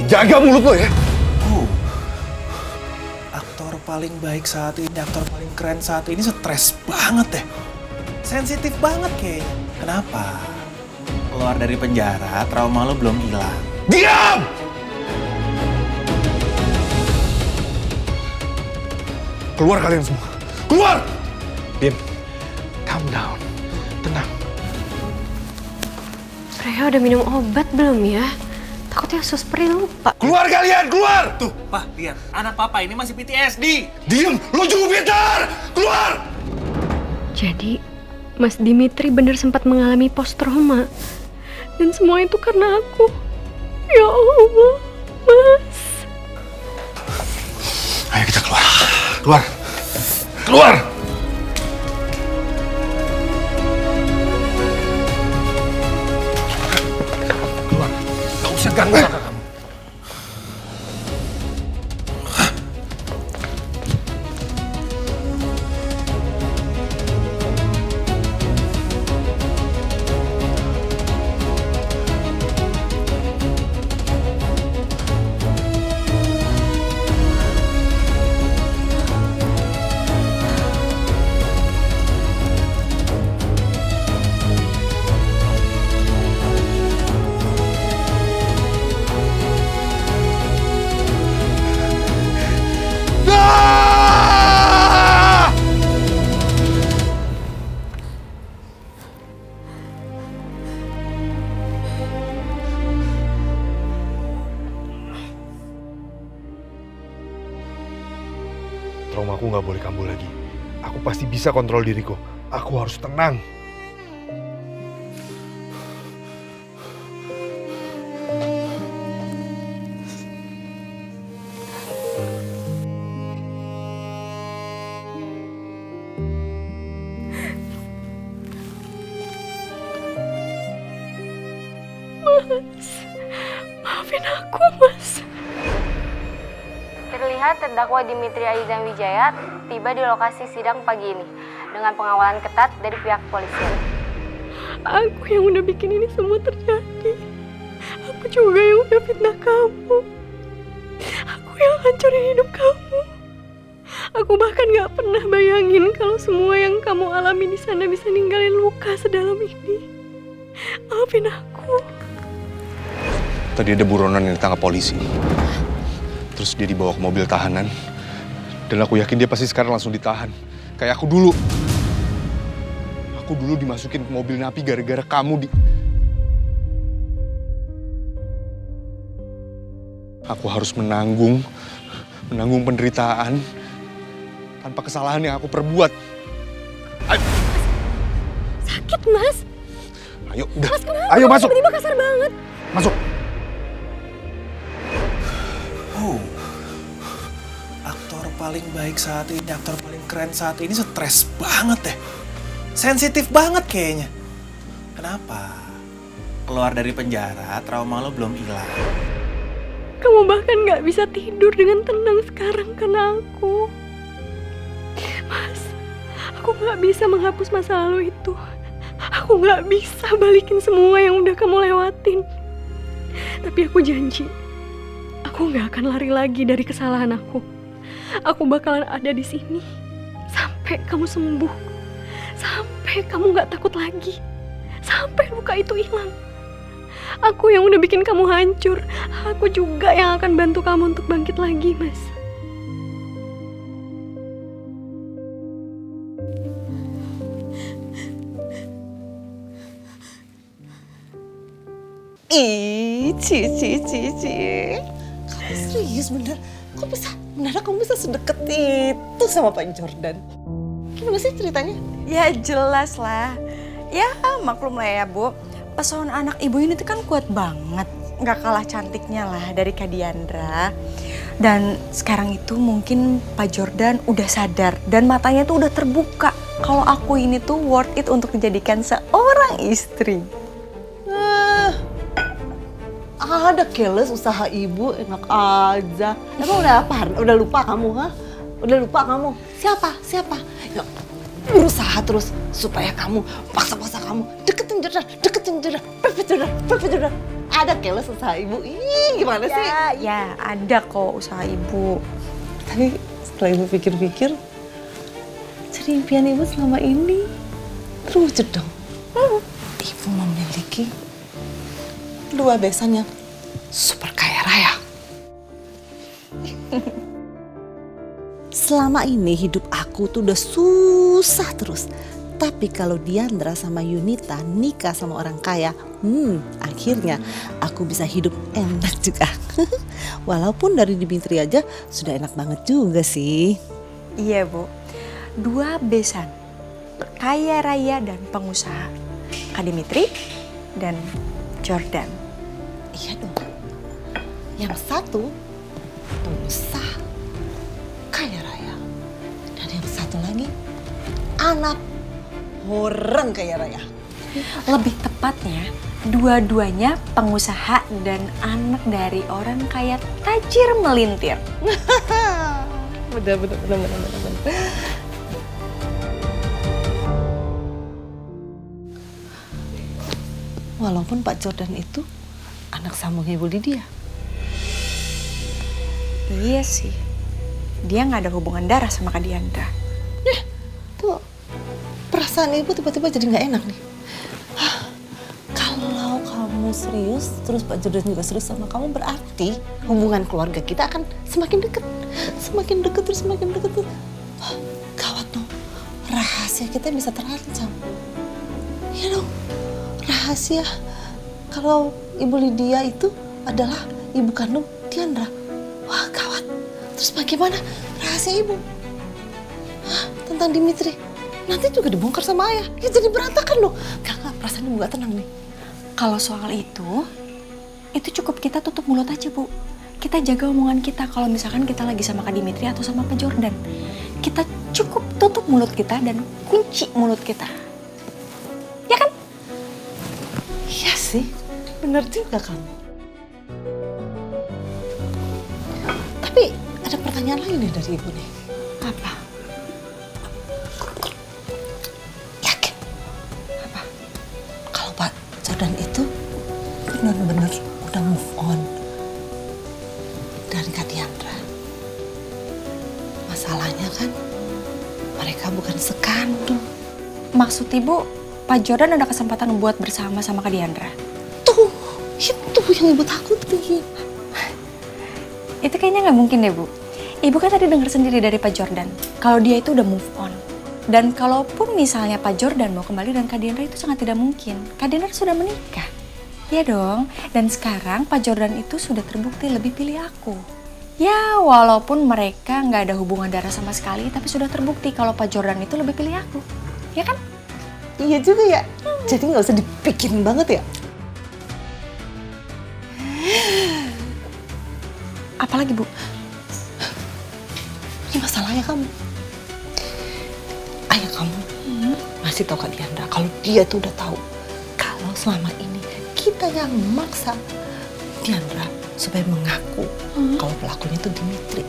Jaga mulut lo ya. Aktor paling baik saat ini, aktor paling keren saat ini stres banget deh. Sensitif banget kayaknya. Kenapa? Keluar dari penjara, trauma lo belum hilang. Diam! Keluar kalian semua. Keluar! Dim, calm down. Tenang. Raya udah minum obat belum ya? Takutnya Suspri lupa. Keluar kalian, keluar! Tuh, Pak, lihat. Anak papa ini masih PTSD. Diam! Lo Jupiter! Keluar! Jadi, Mas Dimitri bener sempat mengalami post-trauma. Dan semua itu karena aku. Ya Allah, Mas. Ayo kita keluar. Keluar! Keluar! Keluar. Gak usah ganggu kakak kamu. Traumaku nggak boleh kambuh lagi. Aku pasti bisa kontrol diriku. Aku harus tenang. Mas, maafin aku, Mas. Terlihat terdakwa Dimitri Aizan Wijaya tiba di lokasi sidang pagi ini dengan pengawalan ketat dari pihak kepolisian. Aku yang udah bikin ini semua terjadi. Aku juga yang udah fitnah kamu. Aku yang hancurin hidup kamu. Aku bahkan gak pernah bayangin kalau semua yang kamu alami di sana bisa ninggalin luka sedalam ini. Maafin aku. Tadi ada buronan yang ditangkap polisi. Terus dia dibawa ke mobil tahanan. Dan aku yakin dia pasti sekarang langsung ditahan. Kayak aku dulu. Aku dulu dimasukin ke mobil napi gara-gara kamu, Di. Aku harus menanggung penderitaan tanpa kesalahan yang aku perbuat. Ayo. Sakit, Mas. Ayo, udah. Mas, kenapa? Ayo masuk. Tiba-tiba kasar banget. Masuk. Aktor paling baik saat ini, aktor paling keren saat ini stres banget deh. Sensitif banget kayaknya. Kenapa? Keluar dari penjara, trauma lo belum hilang. Kamu bahkan gak bisa tidur dengan tenang sekarang karena aku. Mas, aku gak bisa menghapus masa lalu itu. Aku gak bisa balikin semua yang udah kamu lewatin. Tapi aku janji, aku gak akan lari lagi dari kesalahan aku. Aku bakalan ada di sini sampai kamu sembuh. Sampai kamu gak takut lagi. Sampai luka itu hilang. Aku yang udah bikin kamu hancur. Aku juga yang akan bantu kamu untuk bangkit lagi, Mas. Ih, Cici. Kamu serius bener? Mendadak kamu bisa sedekat itu sama Pak Jordan? Gimana sih ceritanya? Ya jelas lah. Ya maklum lah ya Bu. Pesona anak ibu ini tuh kan kuat banget. Nggak kalah cantiknya lah dari Kak Diandra. Dan sekarang itu mungkin Pak Jordan udah sadar. Dan matanya tuh udah terbuka. Kalau aku ini tuh worth it untuk dijadikan seorang istri. Ada keles usaha ibu, enak aja. Emang udah apa? Udah lupa kamu, ha? Udah lupa kamu? Siapa? Ya, berusaha terus supaya kamu paksa-paksa kamu deketin Jordan, pepet Jordan. Ada keles usaha ibu. Ih, gimana sih? Ya, ada kok usaha ibu. Tapi setelah ibu pikir-pikir, jadi impian ibu selama ini terwujud dong. Ibu memiliki 2 besan yang super kaya raya. Selama ini hidup aku tuh udah susah terus. Tapi kalau Diandra sama Yunita nikah sama orang kaya, akhirnya aku bisa hidup enak juga. Walaupun dari Dimitri aja sudah enak banget juga sih. Iya, Bu. 2 besan. Kaya raya dan pengusaha. Kak Dimitri dan Jordan. Iya dong. Yang satu pengusaha kaya raya. Dan yang satu lagi anak orang kaya raya. Lebih tepatnya, dua-duanya pengusaha dan anak dari orang kaya tajir melintir. Bener. Walaupun Pak Jordan itu anak sambungnya Ibu Lydia. Iya sih. Dia nggak ada hubungan darah sama Kak Diandra. Tuh, perasaan Ibu tiba-tiba jadi nggak enak nih. Kalau kamu serius, terus Pak Jordan juga serius sama kamu, berarti hubungan keluarga kita akan semakin dekat. Semakin dekat terus semakin dekat tuh. Gawat dong, rahasia kita bisa terancam. Iya dong, rahasia kalau Ibu Lydia itu adalah ibu kandung Diandra. Wah gawat, terus bagaimana rahasia Ibu? Tentang Dimitri, nanti juga dibongkar sama ayah. Ya jadi berantakan loh. Kakak, perasaan Ibu gak tenang nih. Kalau soal itu cukup kita tutup mulut aja, Bu. Kita jaga omongan kita kalau misalkan kita lagi sama Kak Dimitri atau sama Pak Jordan. Kita cukup tutup mulut kita dan kunci mulut kita. Ya kan? Iya sih, bener juga kamu. Tapi ada pertanyaan lain nih dari Ibu nih. Apa? Yakin? Apa? Kalau Pak Jordan itu benar-benar udah move on dari Kak Diandra. Masalahnya kan mereka bukan sekandung. Maksud Ibu, Pak Jordan ada kesempatan buat bersama sama Kak Diandra? Tuh, itu yang Ibu takutin. Itu kayaknya nggak mungkin deh, Bu. Ibu kan tadi dengar sendiri dari Pak Jordan kalau dia itu udah move on. Dan kalaupun misalnya Pak Jordan mau kembali dan Kak Diandra itu sangat tidak mungkin. Kak Diandra sudah menikah. Ya dong. Dan sekarang Pak Jordan itu sudah terbukti lebih pilih aku. Ya walaupun mereka nggak ada hubungan darah sama sekali, tapi sudah terbukti kalau Pak Jordan itu lebih pilih aku. Ya kan? Iya juga ya. Jadi nggak usah dipikirin banget ya. Apalagi, Bu? Ini masalahnya kamu. Ayah kamu masih tahu Kak Diandra kalau dia tuh udah tahu kalau selama ini kita yang memaksa Diandra supaya mengaku kalau pelakunya itu Dimitri.